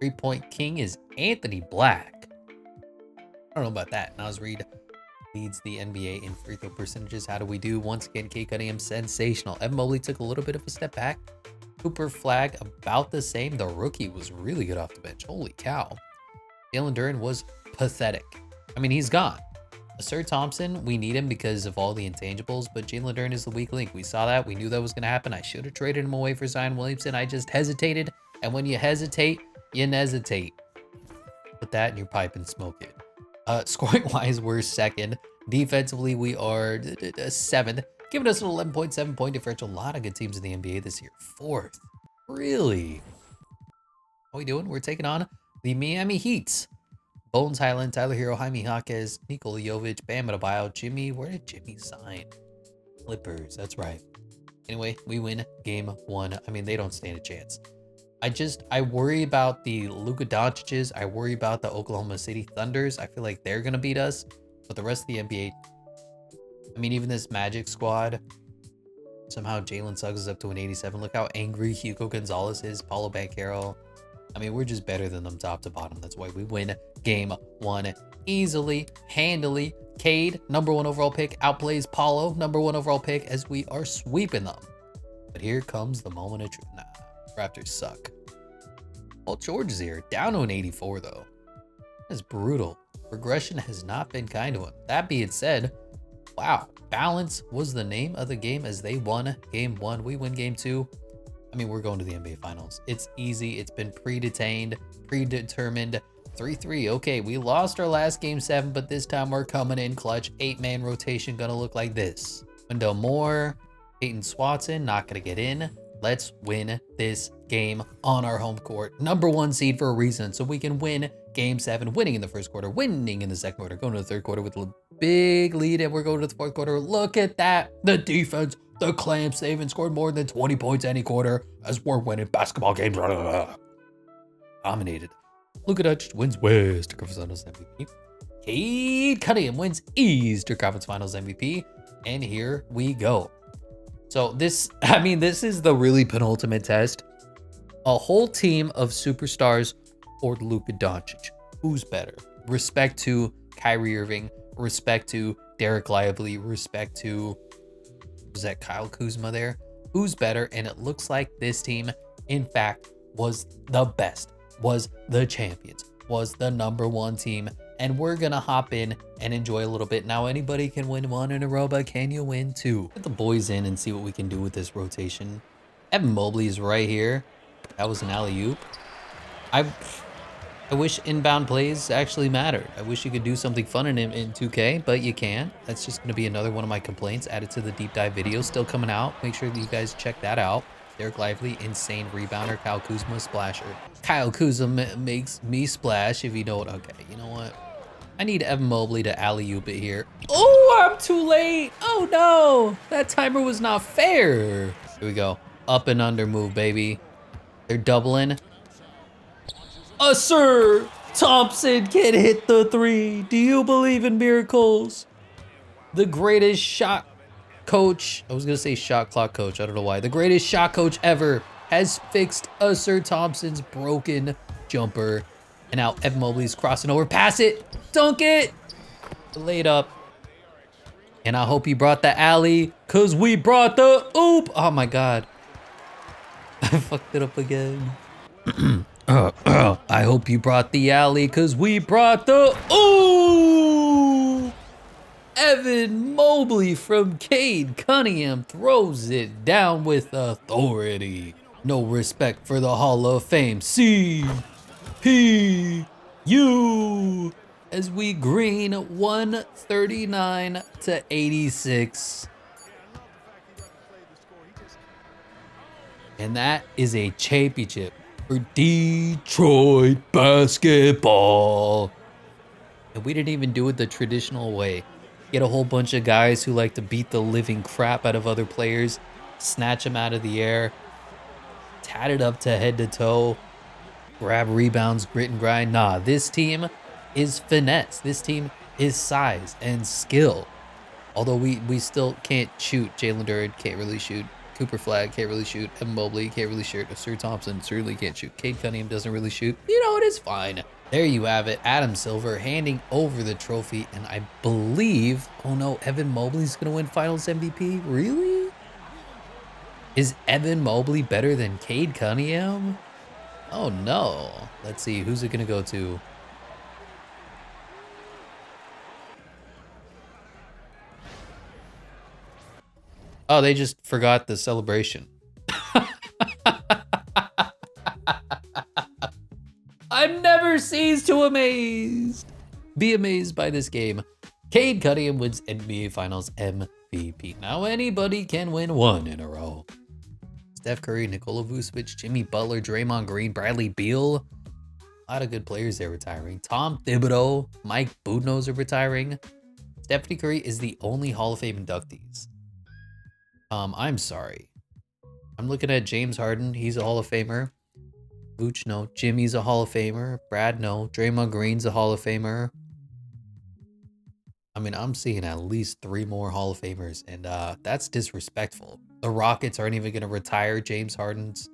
3-point king is Anthony Black. I don't know about that. Naz Reid leads the NBA in free throw percentages. How do we do? Once again, Cade Cunningham, sensational. Evan Mobley took a little bit of a step back. Cooper Flag, about the same. The rookie was really good off the bench. Holy cow. Jalen Duren was pathetic. I mean, he's gone. Sir Thompson, we need him because of all the intangibles, but Jalen Duren is the weak link. We saw that. We knew that was going to happen. I should have traded him away for Zion Williamson. I just hesitated. And when you hesitate, you hesitate. Put that in your pipe and smoke it. Scoring-wise, we're 2nd. Defensively, we are 7th. Giving us an 11.7 point differential. A lot of good teams in the NBA this year. 4th. Really? How we doing? We're taking on the Miami Heat. Bones Highland, Tyler Hero, Jaime Jaquez, Nikola Jovic, Bam Adebayo, Jimmy. Where did Jimmy sign? Clippers. That's right. Anyway, we win game 1. I mean, they don't stand a chance. I worry about the Luka Doncic's. I worry about the Oklahoma City Thunders. I feel like they're going to beat us. But the rest of the NBA, I mean, even this Magic squad, somehow Jalen Suggs is up to an 87. Look how angry Hugo Gonzalez is. Paulo Banchero. I mean, we're just better than them top to bottom. That's why we win game 1 easily, handily. Cade, #1 overall pick, outplays Paulo, #1 overall pick, as we are sweeping them. But here comes the moment of truth. Nah, Raptors suck. Paul George is here, down to an 84 though. That's brutal. Regression has not been kind to him. That being said, wow, balance was the name of the game as they won game 1. We win game 2. I mean, we're going to the NBA Finals. It's easy. It's been predetermined. 3-3. Okay, we lost our last game 7, but this time we're coming in clutch. 8-man rotation gonna look like this. Wendell Moore, Peyton Swatson, not gonna get in. Let's win this game on our home court. #1 seed for a reason, so we can win game 7, winning in the first quarter, winning in the second quarter, going to the third quarter with a big lead, and we're going to the fourth quarter. Look at that. The defense, the clamps, they even scored more than 20 points any quarter as we're winning basketball games. Dominated. Luka Doncic wins West Conference Finals MVP. Cade Cunningham wins Eastern Conference Finals MVP. And here we go. So this is the really penultimate test. A whole team of superstars or Luka Doncic. Who's better? Respect to Kyrie Irving. Respect to Derek Lively. Respect to, was that Kyle Kuzma there? Who's better? And it looks like this team, in fact, was the best, was the champions, was the #1 team. And we're gonna hop in and enjoy a little bit. Now, anybody can win 1 in a row, but can you win 2? Get the boys in and see what we can do with this rotation. Evan Mobley is right here. That was an alley-oop. I wish inbound plays actually mattered. I wish you could do something fun in 2K, but you can't. That's just gonna be another one of my complaints added to the deep dive video, still coming out. Make sure that you guys check that out. Derek Lively, insane rebounder. Kyle Kuzma, splasher. Kyle Kuzma makes me splash, if you know what. Okay, you know what? I need Evan Mobley to alley-oop it here. Oh, I'm too late. Oh no, that timer was not fair. Here we go. Up and under move, baby. They're doubling. Sir Thompson can hit the 3. Do you believe in miracles? The greatest shot coach, I was gonna say shot clock coach, I don't know why. The greatest shot coach ever has fixed Sir Thompson's broken jumper. And now Evan Mobley's crossing over. Pass it, dunk it, laid up. And I hope he brought the alley, cause we brought the oop. Oh my God. I fucked it up again. I hope you brought the alley, cause we brought the ooh. Evan Mobley from Cade Cunningham throws it down with authority. No respect for the Hall of Fame. CPU as we green 139-86. And that is a championship for Detroit basketball. And we didn't even do it the traditional way. Get a whole bunch of guys who like to beat the living crap out of other players, snatch them out of the air, tat it up to head to toe, grab rebounds, grit and grind. Nah, this team is finesse. This team is size and skill. Although we still can't shoot. Jalen Duren can't really shoot. Cooper Flagg can't really shoot. Evan Mobley can't really shoot. Sir Thompson certainly can't shoot. Cade Cunningham doesn't really shoot. You know, it is fine. There you have it. Adam Silver handing over the trophy. And I believe, oh no, Evan Mobley's going to win Finals MVP? Really? Is Evan Mobley better than Cade Cunningham? Oh no. Let's see. Who's it going to go to? Oh, they just forgot the celebration. I'm never ceased to amaze. Be amazed by this game. Cade Cunningham wins NBA Finals MVP. Now anybody can win 1 in a row. Steph Curry, Nikola Vucevic, Jimmy Butler, Draymond Green, Bradley Beal. A lot of good players there retiring. Tom Thibodeau, Mike Budenholzer retiring. Stephanie Curry is the only Hall of Fame inductees. I'm sorry. I'm looking at James Harden. He's a Hall of Famer. Vooch, no. Jimmy's a Hall of Famer. Brad, no. Draymond Green's a Hall of Famer. I mean, I'm seeing at least 3 more Hall of Famers, and that's disrespectful. The Rockets aren't even going to retire James Harden's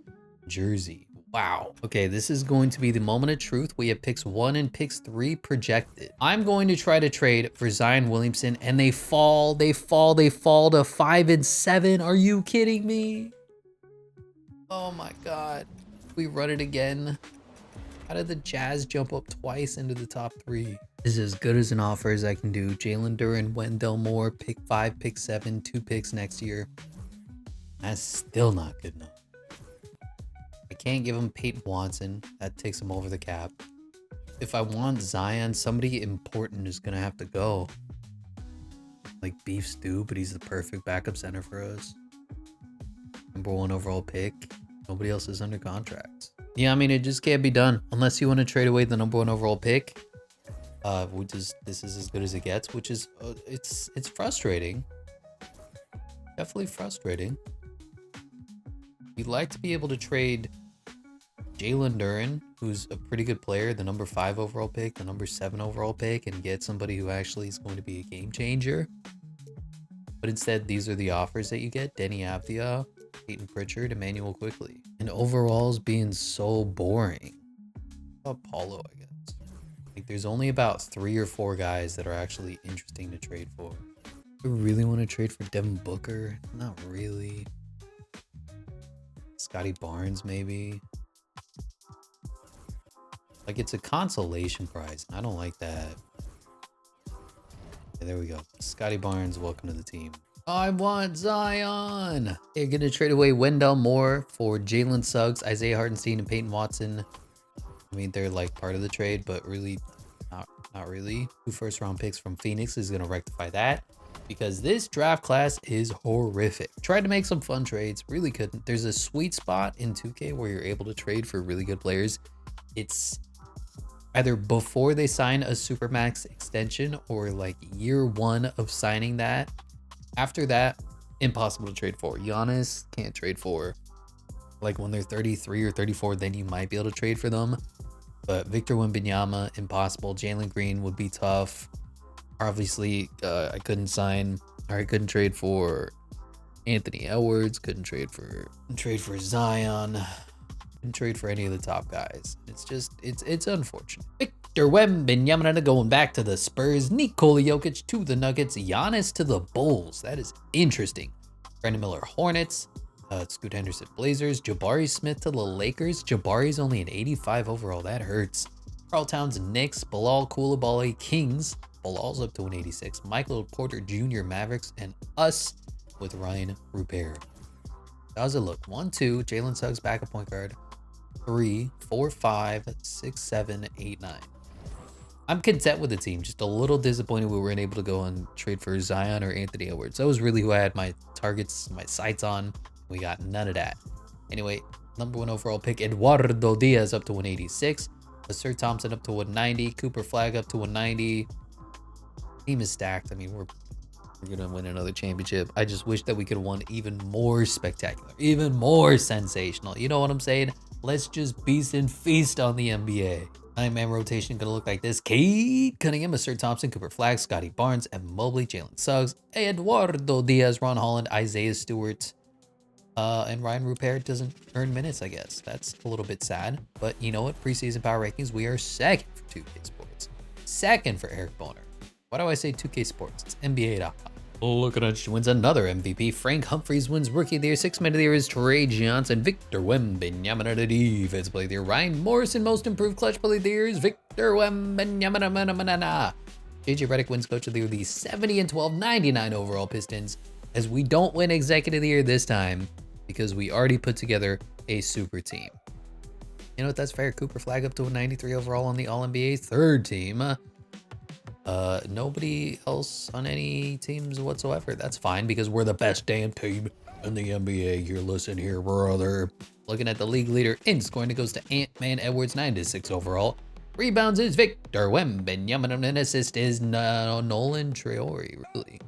jersey. Wow. Okay, this is going to be the moment of truth. We have picks 1 and picks 3 projected. I'm going to try to trade for Zion Williamson, and they fall to 5 and 7. Are you kidding me? Oh my God. We run it again. How did the Jazz jump up twice into the top 3? This is as good as an offer as I can do. Jalen Duren, Wendell Moore, pick 5, pick 7, 2 picks next year. That's still not good enough. I can't give him Peyton Watson. That takes him over the cap. If I want Zion, somebody important is going to have to go. Like Beef Stew, but he's the perfect backup center for us. #1 overall pick. Nobody else is under contract. Yeah, I mean, it just can't be done. Unless you want to trade away the #1 overall pick. This is as good as it gets, which is, it's frustrating. Definitely frustrating. You'd like to be able to trade Jalen Duren, who's a pretty good player, the #5 overall pick, the #7 overall pick, and get somebody who actually is going to be a game changer. But instead, these are the offers that you get. Denny Avdia, Peyton Pritchard, Emmanuel Quickly. And overall's being so boring. Apollo, I guess. Like, there's only about 3 or 4 guys that are actually interesting to trade for. Do you really want to trade for Devin Booker? Not really. Scotty Barnes, maybe. Like, it's a consolation prize. I don't like that. Okay, there we go. Scotty Barnes, welcome to the team. I want Zion. You're going to trade away Wendell Moore for Jalen Suggs, Isaiah Hartenstein, and Peyton Watson. I mean, they're like part of the trade, but really, not really. 2 first-round picks from Phoenix is going to rectify that, because this draft class is horrific. Tried to make some fun trades, really couldn't. There's a sweet spot in 2K where you're able to trade for really good players. It's either before they sign a Supermax extension or like year 1 of signing that. After that, impossible to trade for. Giannis can't trade for. Like when they're 33 or 34, then you might be able to trade for them. But Victor Wembanyama, impossible. Jalen Green would be tough. Obviously, I couldn't trade for Anthony Edwards. Couldn't trade for Zion. Couldn't trade for any of the top guys. It's just, it's unfortunate. Victor Wembanyama going back to the Spurs. Nikola Jokic to the Nuggets. Giannis to the Bulls. That is interesting. Brandon Miller Hornets. Scoot Henderson Blazers. Jabari Smith to the Lakers. Jabari's only an 85 overall. That hurts. Karl Towns Knicks. Bilal Coulibaly Kings. Bilal's up to 186. Michael Porter Jr. Mavericks, and us with Ryan Rupert. How does it look? 1, 2. Jalen Suggs backup point guard. 3, 4, 5, 6, 7, 8, 9. I'm content with the team. Just a little disappointed we weren't able to go and trade for Zion or Anthony Edwards. That was really who I had my targets, my sights on. We got none of that. Anyway, #1 overall pick, Eduardo Diaz up to 186. Sir Thompson up to 190. Cooper Flag up to 190. Team is stacked. I mean, we're gonna win another championship. I just wish that we could have won even more spectacular, even more sensational. You know what I'm saying? Let's just beast and feast on the NBA. 9-man rotation gonna look like this: Cade Cunningham, Sir Thompson, Cooper Flag, Scotty Barnes, Evan Mobley, Jalen Suggs, Eduardo Diaz, Ron Holland, Isaiah Stewart, and Ryan Rupert doesn't earn minutes, I guess. That's a little bit sad, but you know what? Preseason power rankings, we are second for 2K Sports. Second for Eric Boner. Why do I say 2K Sports? It's NBA.com. Look at it, wins another MVP. Frank Humphries wins Rookie of the Year. 6th Man of the Year is Trey Johnson. Victor Wembanyama, the Defense Player of the Year. Ryan Morrison, Most Improved Clutch Player of the Year is Victor Wembanyama. JJ Redick wins Coach of the Year. The 70-12, 99 overall Pistons. As we don't win Executive of the Year this time, because we already put together a super team. You know what? That's fair. Cooper Flag up to a 93 overall on the All-NBA 3rd team. Nobody else on any teams whatsoever. That's fine, because we're the best damn team in the NBA. Here, listen here, brother. Looking at the league leader in scoring, it goes to Ant-Man Edwards, 96 overall. Rebounds is Victor Wembanyama, and assist is Nolan Traore, really.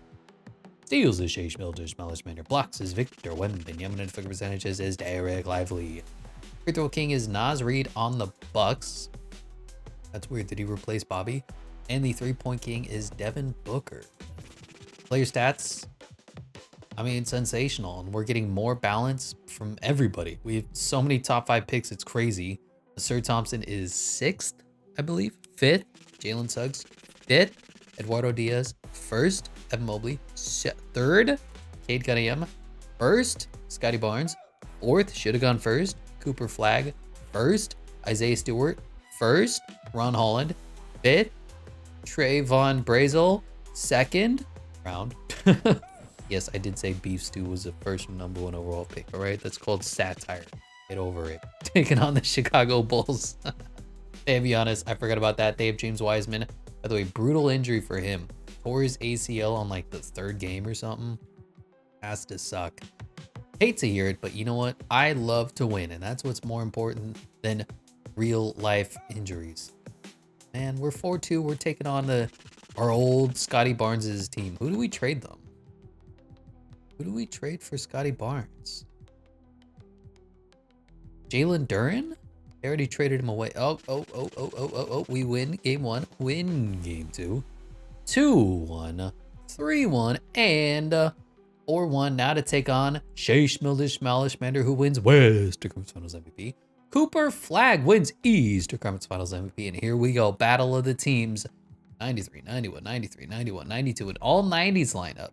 Steals is Shea Schmilder. Blocks is Victor Wembanyama, and figure percentages is Derek Lively. Free throw king is Naz Reid on the Bucks. That's weird. Did he replace Bobby? And the 3-point king is Devin Booker. Player stats. I mean, it's sensational, and we're getting more balance from everybody. We have so many top 5 picks, it's crazy. Sir Thompson is 6th, I believe. 5th, Jalen Suggs. 5th, Eduardo Diaz. 1st, Evan Mobley. 3rd, Cade Cunningham. 1st, Scotty Barnes. 4th, should have gone 1st, Cooper Flagg. 1st, Isaiah Stewart. 1st, Ron Holland. 5th, Trayvon Brazel. 2nd round. Yes, I did say Beef Stew was the first #1 overall pick, all right? That's called satire. Get over it. Taking on the Chicago Bulls. To be honest, I forgot about that. They have James Wiseman. By the way, brutal injury for him. Tore his ACL on like the 3rd game or something. Has to suck. Hate to hear it, but you know what? I love to win, and that's what's more important than real life injuries. Man, we're 4-2. We're taking on our old Scotty Barnes' team. Who do we trade them? Who do we trade for Scotty Barnes? Jalen Duren? They already traded him away. Oh. We win game 1. Win game 2. 2-1. 3-1. And 4-1. Now to take on Shea Schmildish-Malishmander, who wins Western Conference Finals MVP. Cooper Flagg wins Eastern Conference Finals MVP. And here we go. Battle of the teams. 93, 91, 93, 91, 92. And all 90s lineup.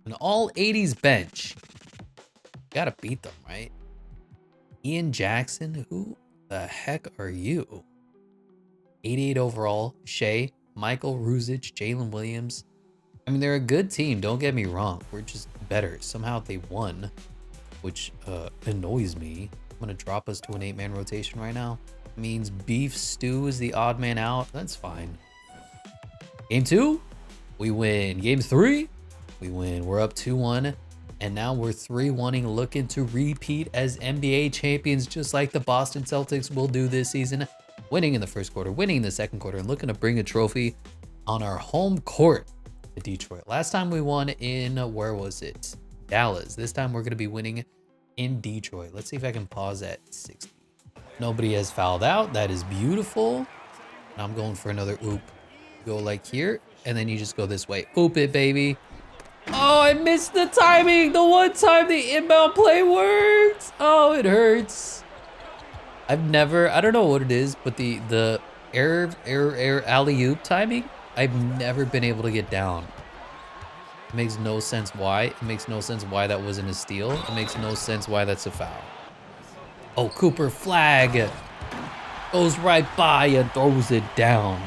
An all 80s bench. Gotta beat them, right? Ian Jackson, who the heck are you? 88 overall, Shea, Michael Ruzic, Jalen Williams. I mean, they're a good team, don't get me wrong. We're just better. Somehow they won, which annoys me. I'm gonna drop us to an 8-man rotation right now. Means Beef Stew is the odd man out. That's fine. Game 2, we win. Game 3, we win. We're up 2-1, and now we're 3-1ing, looking to repeat as NBA champions, just like the Boston Celtics will do this season, winning in the first quarter, winning in the second quarter, and looking to bring a trophy on our home court to Detroit. Last time we won in, where was it? Dallas. This time we're going to be winning in Detroit. Let's see if I can pause at 60. Nobody has fouled out. That is beautiful. Now I'm going for another oop. Go like here, and then you just go this way. Oop it, baby. Oh, I missed the timing. The one time the inbound play worked. Oh, it hurts. I don't know what it is, but the air alley-oop timing, I've never been able to get down. It makes no sense why. It makes no sense why that wasn't a steal. It makes no sense why that's a foul. Oh, Cooper Flagg goes right by and throws it down.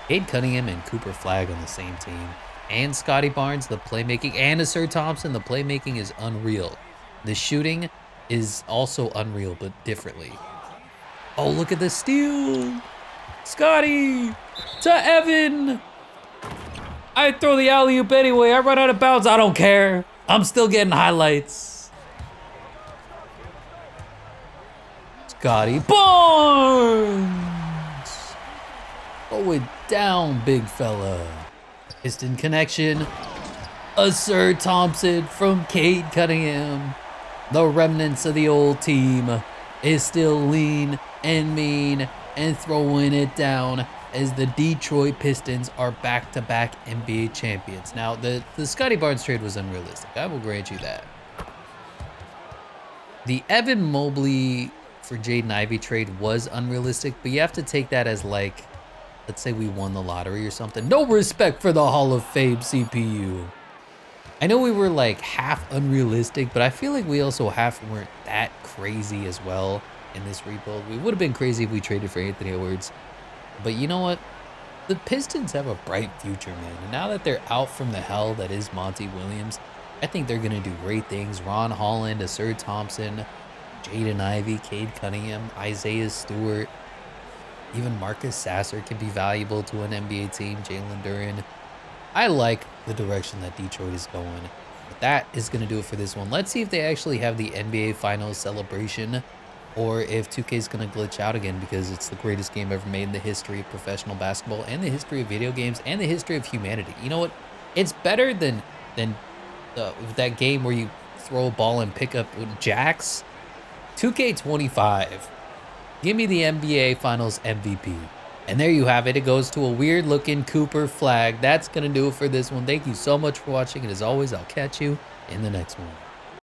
Cade Cunningham and Cooper Flagg on the same team. And Scotty Barnes, the playmaking, and Sir Thompson, the playmaking is unreal. The shooting is also unreal, but differently. Oh, look at the steal. Scotty to Evan. I throw the alley-oop anyway. I run out of bounds. I don't care. I'm still getting highlights. Scotty Barnes. Throw it down, big fella. Piston connection. A Sir Thompson from Cade Cunningham. The remnants of the old team is still lean and mean and throwing it down as the Detroit Pistons are back-to-back NBA champions. Now, the Scotty Barnes trade was unrealistic. I will grant you that. The Evan Mobley for Jaden Ivey trade was unrealistic, but you have to take that as like, let's say we won the lottery or something. No respect for the Hall of Fame CPU. I know we were like half unrealistic, but I feel like we also weren't that crazy as well in this rebuild. We would have been crazy if we traded for Anthony Edwards. But you know what? The Pistons have a bright future, man. And now that they're out from the hell that is Monty Williams, I think they're going to do great things. Ron Holland, Sir Thompson, Jaden Ivey, Cade Cunningham, Isaiah Stewart, even Marcus Sasser can be valuable to an NBA team, Jalen Duren. I like the direction that Detroit is going. But that is going to do it for this one. Let's see if they actually have the NBA Finals celebration, or if 2K is going to glitch out again, because it's the greatest game ever made in the history of professional basketball and the history of video games and the history of humanity. You know what? It's better than that game where you throw a ball and pick up jacks. 2K25. Give me the NBA Finals MVP. And there you have it. It goes to a weird looking Cooper flag. That's going to do it for this one. Thank you so much for watching. And as always, I'll catch you in the next one.